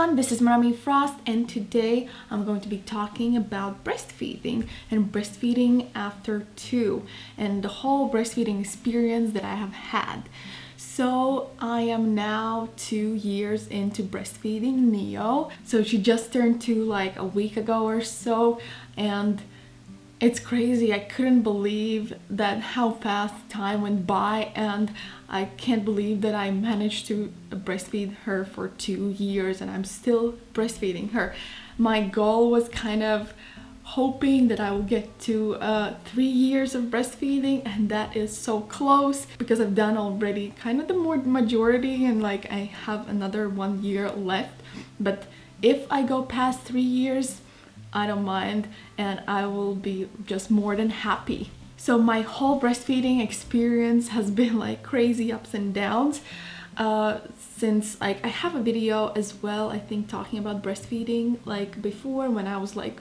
everyone, this is Marami Frost, and today I'm going to be talking about breastfeeding and breastfeeding after 2 and the whole breastfeeding experience that I have had. So I am now 2 years into breastfeeding Neo. So she just turned 2 like a week ago or so, and it's crazy. I couldn't believe that how fast time went by, and I can't believe that I managed to breastfeed her for 2 years and I'm still breastfeeding her. My goal was kind of hoping that I will get to 3 years of breastfeeding, and that is so close because I've done already kind of the majority, and like I have another 1 year left. But if I go past 3 years, I don't mind, and I will be just more than happy. So my whole breastfeeding experience has been like crazy ups and downs. Since like I have a video as well, I think, talking about breastfeeding like before, when I was like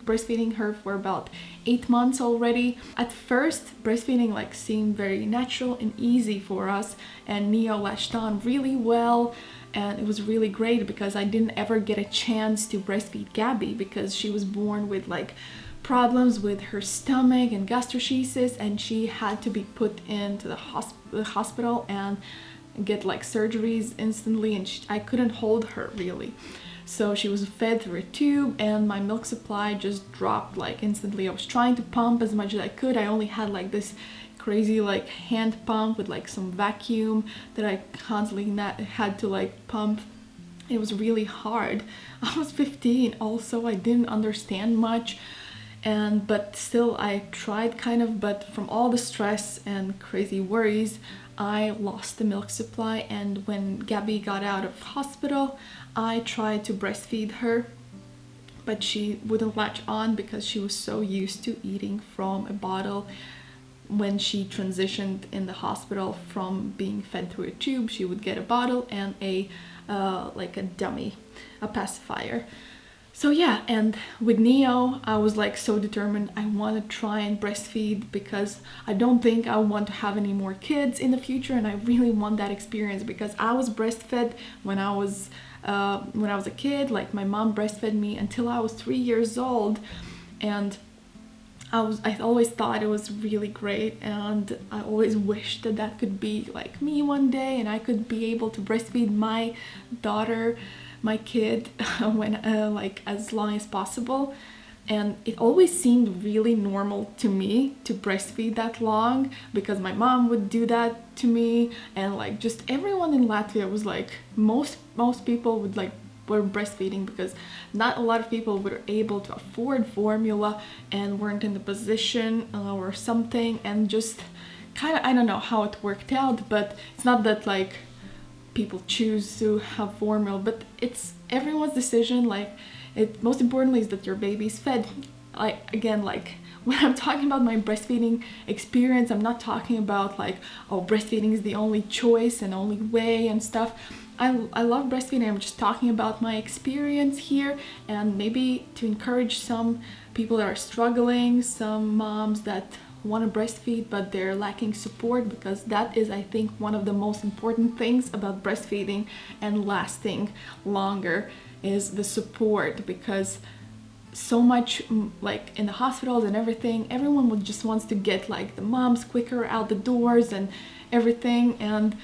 breastfeeding her for about 8 months already. At first, breastfeeding like seemed very natural and easy for us, and Neo latched on really well, and it was really great because I didn't ever get a chance to breastfeed Gabby because she was born with like problems with her stomach and gastroschisis, and she had to be put into the hospital and get like surgeries instantly, and I couldn't hold her really. So she was fed through a tube, and my milk supply just dropped like instantly. I was trying to pump as much as I could. I only had like this crazy like hand pump with like some vacuum that I constantly had to like pump. It was really hard. I was 15 also. I didn't understand much, but still I tried kind of. But from all the stress and crazy worries, I lost the milk supply, and when Gabby got out of hospital, I tried to breastfeed her, but she wouldn't latch on because she was so used to eating from a bottle. When she transitioned in the hospital from being fed through a tube, she would get a bottle and a like a dummy, a pacifier. So yeah, and with Neo, I was like so determined. I want to try and breastfeed because I don't think I want to have any more kids in the future, and I really want that experience because I was breastfed when I was a kid. Like my mom breastfed me until I was 3 years old, and I always thought it was really great, and I always wished that that could be like me one day, and I could be able to breastfeed my daughter, my kid, when like as long as possible. And it always seemed really normal to me to breastfeed that long because my mom would do that to me, and like just everyone in Latvia was like, most people would like were breastfeeding because not a lot of people were able to afford formula and weren't in the position or something, and just kind of, I don't know how it worked out, but it's not that like people choose to have formula, but it's everyone's decision. Like, it most importantly is that your baby's fed. Like, again, like when I'm talking about my breastfeeding experience, I'm not talking about like, oh, breastfeeding is the only choice and only way and stuff. I love breastfeeding. I'm just talking about my experience here, and maybe to encourage some people that are struggling, some moms that want to breastfeed but they're lacking support, because that is, I think, one of the most important things about breastfeeding and lasting longer is the support. Because so much like in the hospitals and everything, everyone would just wants to get like the moms quicker out the doors and everything, and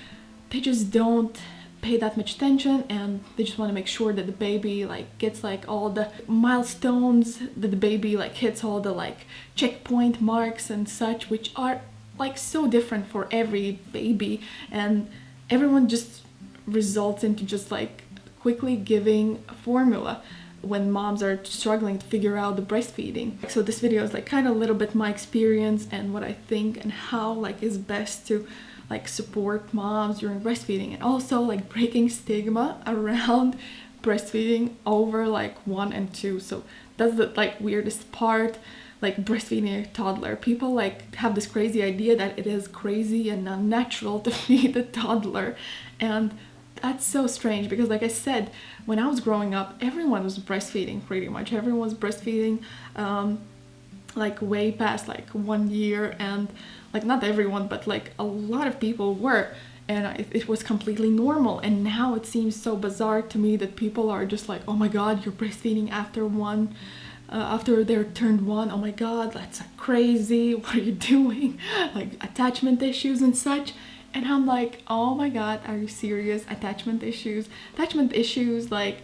they just don't pay that much attention, and they just want to make sure that the baby like gets like all the milestones, that the baby like hits all the like checkpoint marks and such, which are like so different for every baby, and everyone just results into just like quickly giving a formula when moms are struggling to figure out the breastfeeding. So this video is like kind of a little bit my experience and what I think and how like is best to like support moms during breastfeeding, and also like breaking stigma around breastfeeding over like 1 and 2. So that's the like weirdest part, like breastfeeding a toddler. People like have this crazy idea that it is crazy and unnatural to feed a toddler, and that's so strange because, like I said, when I was growing up, everyone was breastfeeding pretty much. Everyone was breastfeeding like way past like 1 year, and like not everyone, but like a lot of people were. and it was completely normal. And now it seems so bizarre to me that people are just like, oh my god, you're breastfeeding after they're turned 1. Oh my god, that's crazy, what are you doing? Like attachment issues and such. And I'm like, oh my god, are you serious? Attachment issues like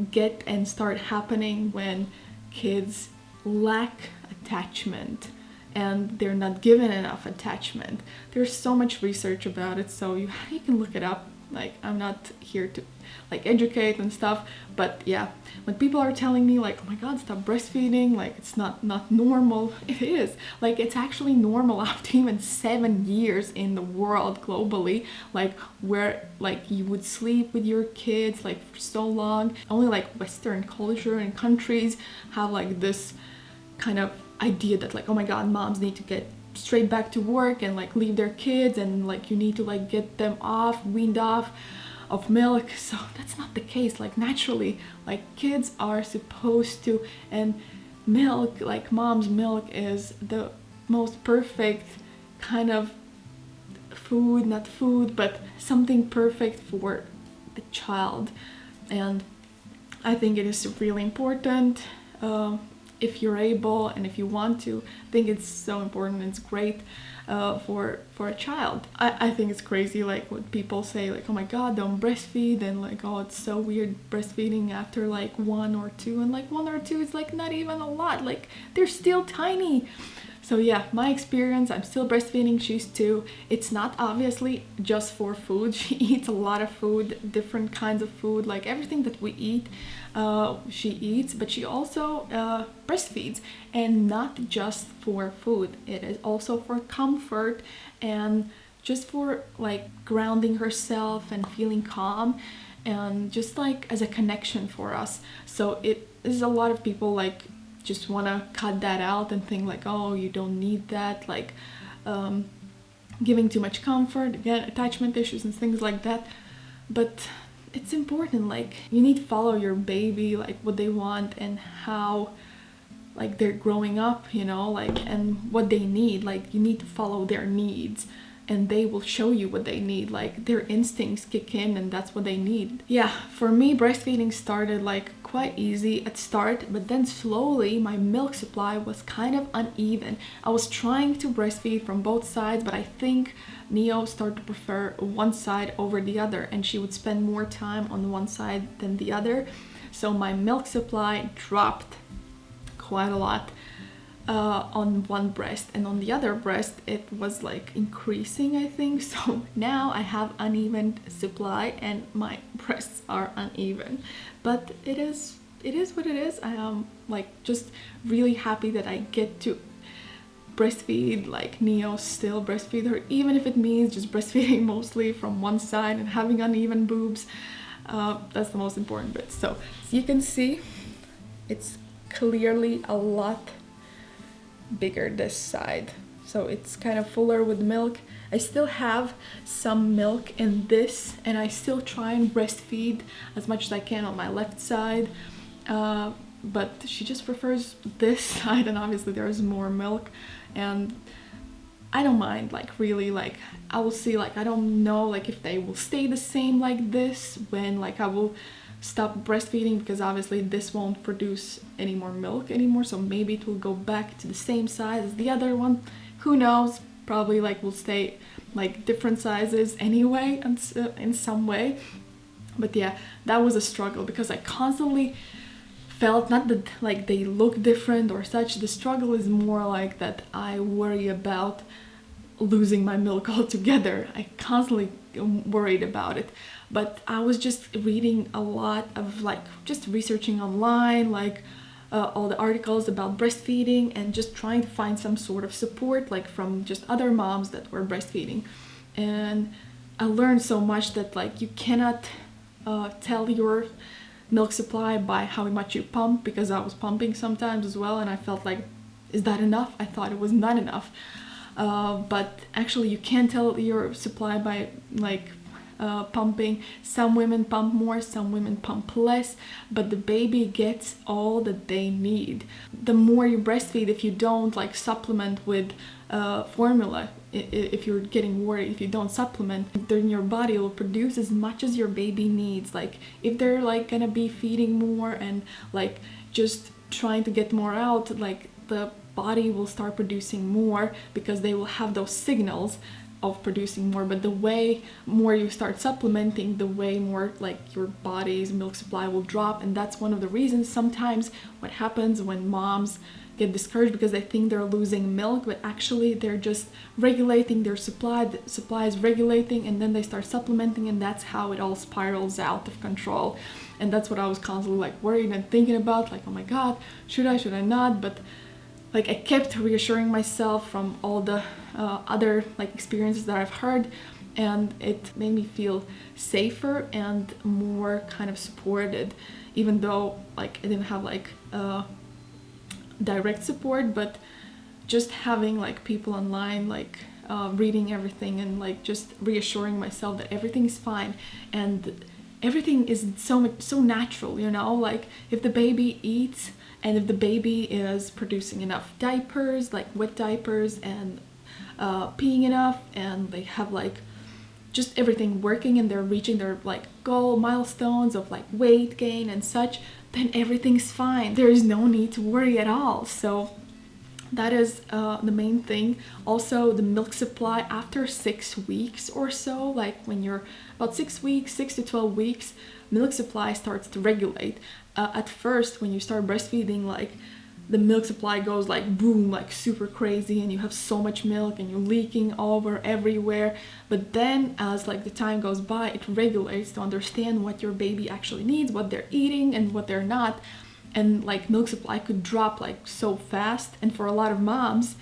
get and start happening when kids lack attachment and they're not given enough attachment. There's so much research about it, so you can look it up. Like, I'm not here to like educate and stuff, but yeah, when people are telling me like, oh my god, stop breastfeeding, like it's not normal, it is. Like, it's actually normal after even 7 years in the world globally, like where like you would sleep with your kids like for so long. Only like Western culture and countries have like this kind of idea that like, oh my god, moms need to get straight back to work and like leave their kids, and like you need to like get them weaned off of milk. So that's not the case. Like naturally, like kids are supposed to, and milk, like mom's milk, is the most perfect kind of food, not food, but something perfect for the child. And I think it is really important, if you're able and if you want to. I think it's so important. It's great for a child. I think it's crazy like what people say, like, oh my god, don't breastfeed, and like, oh, it's so weird breastfeeding after like 1 or 2, and like 1 or 2 is like not even a lot, like they're still tiny. So yeah, my experience, I'm still breastfeeding. She's 2. It's not obviously just for food. She eats a lot of food, different kinds of food, like everything that we eat, she eats, but she also breastfeeds, and not just for food. It is also for comfort and just for like grounding herself and feeling calm, and just like as a connection for us. So it is, a lot of people like just want to cut that out and think like, oh, you don't need that, like giving too much comfort, again, attachment issues and things like that. But it's important, like you need to follow your baby, like what they want and how like they're growing up, you know, like, and what they need. Like you need to follow their needs, and they will show you what they need. Like their instincts kick in, and that's what they need. Yeah, for me, breastfeeding started like quite easy at start, but then slowly my milk supply was kind of uneven. I was trying to breastfeed from both sides, but I think Neo started to prefer one side over the other, and she would spend more time on one side than the other. So my milk supply dropped quite a lot on one breast, and on the other breast it was like increasing, I think. So now I have uneven supply and my breasts are uneven, but it is what it is. I am like just really happy that I get to breastfeed like Neo, still breastfeed her, even if it means just breastfeeding mostly from one side and having uneven boobs. That's the most important bit. So as you can see, it's clearly a lot bigger this side, so it's kind of fuller with milk. I still have some milk in this, and I still try and breastfeed as much as I can on my left side, but she just prefers this side, and obviously there's more milk, and I don't mind, like really, like I will see, like I don't know like if they will stay the same like this when like I will stop breastfeeding, because obviously this won't produce any more milk anymore, so maybe it will go back to the same size as the other one. Who knows? Probably like will stay like different sizes anyway in some way. But yeah, that was a struggle, because I constantly felt, not that like they look different or such, the struggle is more like that I worry about losing my milk altogether. I constantly worried about it. But I was just reading a lot of like just researching online, like all the articles about breastfeeding, and just trying to find some sort of support like from just other moms that were breastfeeding. And I learned so much that like you cannot tell your milk supply by how much you pump, because I was pumping sometimes as well, and I felt like, is that enough? I thought it was not enough. But actually you can tell your supply by like pumping. Some women pump more, some women pump less, but the baby gets all that they need. The more you breastfeed, if you don't like supplement with formula. If you're getting worried, if you don't supplement, then your body will produce as much as your baby needs. Like if they're like gonna be feeding more and like just trying to get more out, like the body will start producing more because they will have those signals of producing more. But the way more you start supplementing, the way more like your body's milk supply will drop. And that's one of the reasons sometimes what happens when moms get discouraged because they think they're losing milk, but actually they're just regulating their supply. The supply is regulating, and then they start supplementing, and that's how it all spirals out of control. And that's what I was constantly like worried and thinking about, like, oh my god, should I not? But like I kept reassuring myself from all the other like experiences that I've heard, and it made me feel safer and more kind of supported, even though like I didn't have like direct support, but just having like people online like reading everything and like just reassuring myself that everything is fine and everything is so natural, you know, like if the baby eats and if the baby is producing enough diapers, like wet diapers, and peeing enough, and they have like just everything working and they're reaching their like goal milestones of like weight gain and such, then everything's fine. There is no need to worry at all. So that is the main thing. Also, the milk supply after 6 weeks or so, like when you're about 6 weeks, 6 to 12 weeks, milk supply starts to regulate. At first, when you start breastfeeding, like the milk supply goes like boom, like super crazy, and you have so much milk and you're leaking over everywhere. But then as like the time goes by, it regulates to understand what your baby actually needs, what they're eating and what they're not. And like milk supply could drop like so fast, and for a lot of moms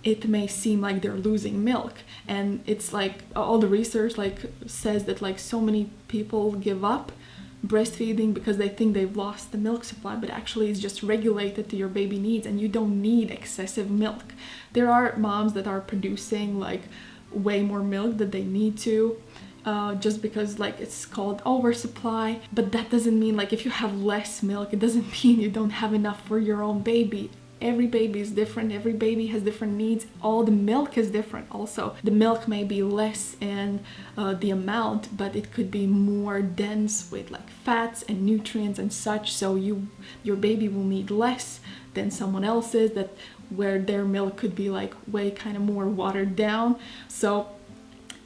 it may seem like they're losing milk. And it's like all the research like says that like so many people give up breastfeeding because they think they've lost the milk supply, but actually it's just regulated to your baby needs, and you don't need excessive milk. There are moms that are producing like way more milk than they need to, just because like it's called oversupply. But that doesn't mean like if you have less milk, it doesn't mean you don't have enough for your own baby. Every baby is different, every baby has different needs, all the milk is different also. The milk may be less in the amount, but it could be more dense with like fats and nutrients and such, so your baby will need less than someone else's, that where their milk could be like way kind of more watered down. So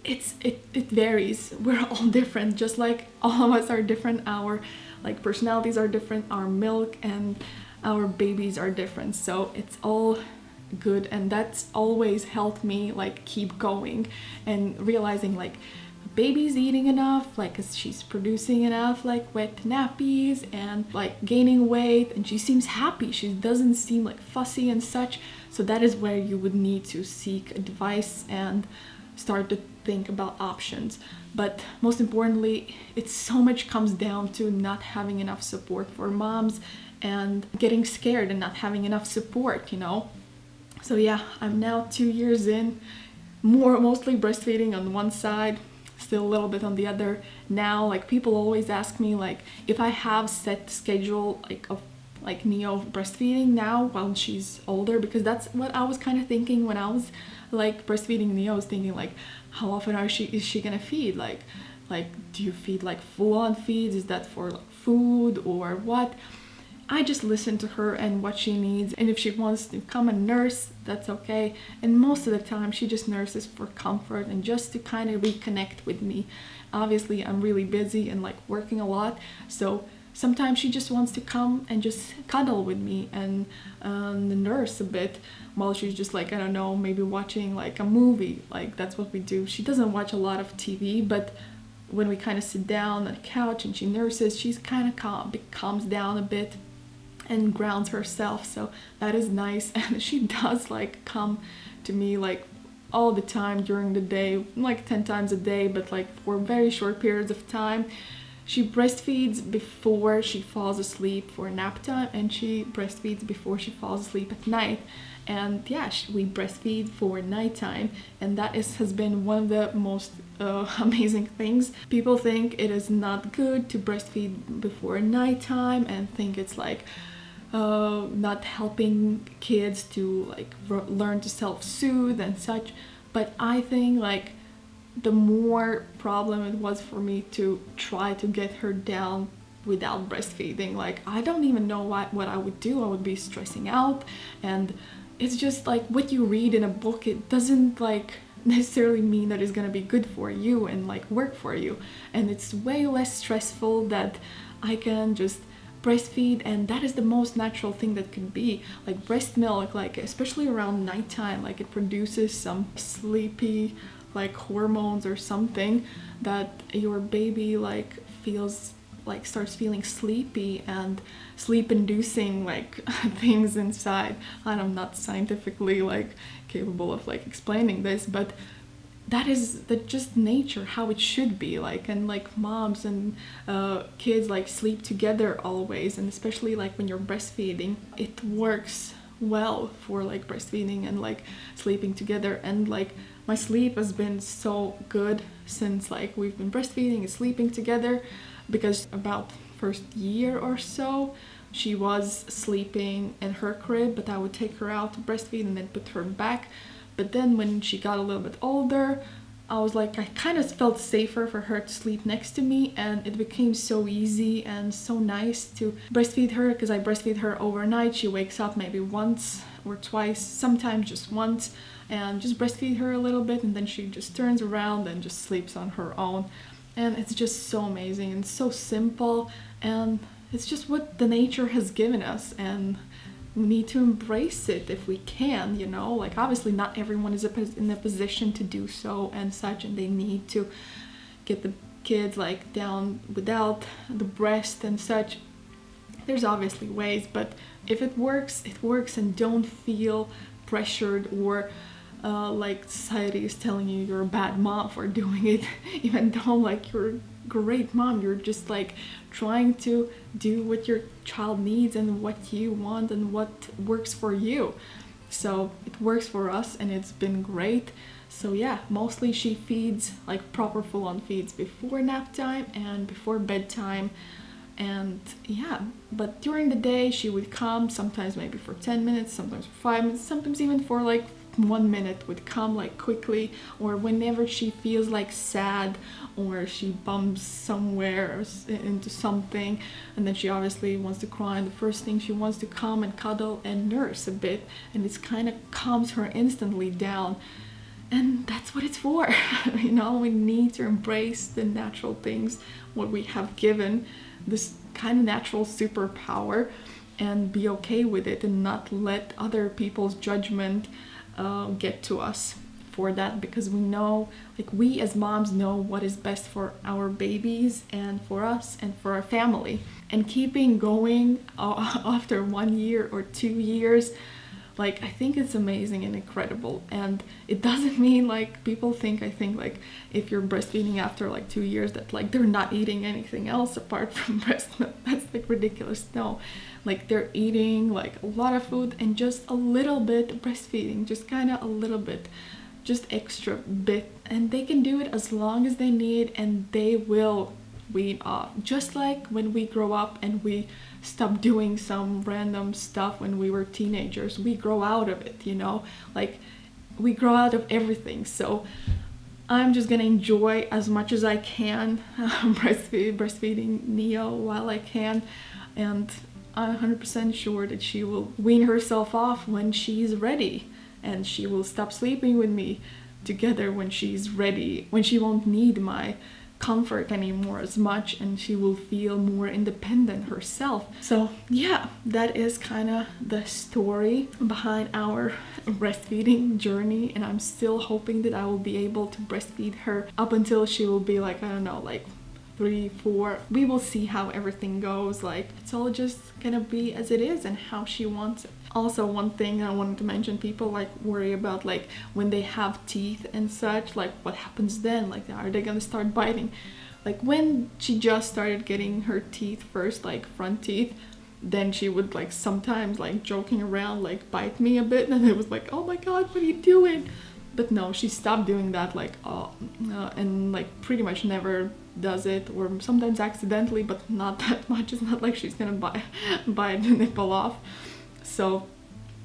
it varies. We're all different, just like all of us are different. Our like personalities are different, our milk and our babies are different, so it's all good. And that's always helped me like keep going and realizing like baby's eating enough, like 'cause she's producing enough like wet nappies and like gaining weight, and she seems happy, she doesn't seem like fussy and such. So that is where you would need to seek advice and start to think about options. But most importantly, it so much comes down to not having enough support for moms and getting scared and not having enough support, you know. So yeah, I'm now 2 years in, mostly breastfeeding on one side, still a little bit on the other. Now like people always ask me like if I have set schedule like of like Neo breastfeeding now while she's older, because that's what I was kind of thinking when I was like breastfeeding Neo. I was thinking like, how often is she gonna feed? Like do you feed like full-on feeds? Is that for like food or what? I just listen to her and what she needs, and if she wants to come and nurse, that's okay. And most of the time she just nurses for comfort and just to kind of reconnect with me. Obviously I'm really busy and like working a lot, so sometimes she just wants to come and just cuddle with me and nurse a bit while she's just like, I don't know, maybe watching like a movie. Like that's what we do. She doesn't watch a lot of TV, but when we kind of sit down on the couch and she nurses, she's kind of calms down a bit and grounds herself, so that is nice. And she does like come to me like all the time during the day, like 10 times a day, but like for very short periods of time. She breastfeeds before she falls asleep for nap time, and she breastfeeds before she falls asleep at night. And yeah, we breastfeed for nighttime, and that has been one of the most amazing things. People think it is not good to breastfeed before nighttime and think it's like not helping kids to like learn to self-soothe and such. But I think like the more problem it was for me to try to get her down without breastfeeding. Like I don't even know what I would do. I would be stressing out, and it's just like what you read in a book, it doesn't like necessarily mean that it's gonna be good for you and like work for you. And it's way less stressful that I can just breastfeed, and that is the most natural thing that could be. Like breast milk, like especially around nighttime, like it produces some sleepy like hormones or something that your baby like feels like starts feeling sleepy, and sleep inducing like things inside. And I'm not scientifically like capable of like explaining this, but that is the just nature, how it should be. Like, and like moms and kids like sleep together always, and especially like when you're breastfeeding, it works well for like breastfeeding and like sleeping together. And like my sleep has been so good since like we've been breastfeeding and sleeping together, because about first year or so she was sleeping in her crib, but I would take her out to breastfeed and then put her back. But then when she got a little bit older, I was like, I kind of felt safer for her to sleep next to me, and it became so easy and so nice to breastfeed her, because I breastfeed her overnight. She wakes up maybe once or twice, sometimes just once, and just breastfeed her a little bit, and then she just turns around and just sleeps on her own. And it's just so amazing and so simple, and it's just what the nature has given us, and we need to embrace it if we can, you know. Like obviously not everyone is in a position to do so and such, and they need to get the kids like down without the breast and such. There's obviously ways, but if it works, it works, and don't feel pressured or like society is telling you you're a bad mom for doing it, even though like you're a great mom. You're just like trying to do what your child needs and what you want and what works for you. So it works for us, and it's been great. So yeah, mostly she feeds like proper full-on feeds before nap time and before bedtime. And yeah, but during the day she would come, sometimes maybe for 10 minutes, sometimes for 5 minutes, sometimes even for like 1 minute, would come like quickly, or whenever she feels like sad or she bumps somewhere into something, and then she obviously wants to cry, and the first thing she wants to come and cuddle and nurse a bit, and it's kind of calms her instantly down. And that's what it's for. You know, we need to embrace the natural things, what we have given, this kind of natural superpower, and be okay with it, and not let other people's judgment get to us for that, because we know, like we as moms know what is best for our babies and for us and for our family. And keeping going after 1 year or 2 years, like I think it's amazing and incredible. And it doesn't mean like people think, I think like if you're breastfeeding after like 2 years that like they're not eating anything else apart from breast milk. That's like ridiculous. No, like they're eating like a lot of food and just a little bit breastfeeding, just kind of a little bit, just extra bit, and they can do it as long as they need, and they will wean off. Just like when we grow up and we stop doing some random stuff when we were teenagers, we grow out of it, you know, like we grow out of everything. So I'm just gonna enjoy as much as I can breastfeeding Neo while I can, and I'm 100% sure that she will wean herself off when she's ready, and she will stop sleeping with me together when she's ready, when she won't need my comfort anymore as much, and she will feel more independent herself. So yeah, that is kind of the story behind our breastfeeding journey, and I'm still hoping that I will be able to breastfeed her up until she will be like, I don't know, like 3, 4. We will see how everything goes. Like it's all just gonna be as it is and how she wants it. Also, one thing I wanted to mention, people like worry about like when they have teeth and such, like what happens then, like are they gonna start biting? Like when she just started getting her teeth first, like front teeth, then she would like sometimes like joking around like bite me a bit, and it was like, oh my god, what are you doing? But no, she stopped doing that, like and like pretty much never does it, or sometimes accidentally, but not that much. It's not like she's gonna bite the nipple off. So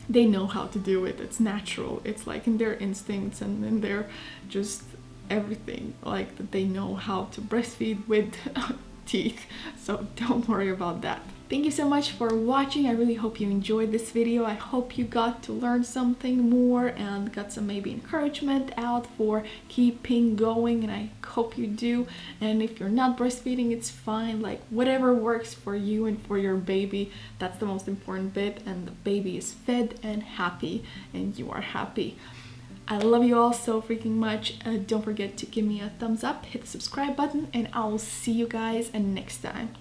they know how to do it. It's natural. It's like in their instincts and in their just everything, like that they know how to breastfeed with teeth. So don't worry about that. Thank you so much for watching. I really hope you enjoyed this video. I hope you got to learn something more and got some maybe encouragement out for keeping going, and I hope you do. And if you're not breastfeeding, it's fine. Like whatever works for you and for your baby, that's the most important bit, and the baby is fed and happy and you are happy. I love you all so freaking much. Don't forget to give me a thumbs up, hit the subscribe button, and I will see you guys next time.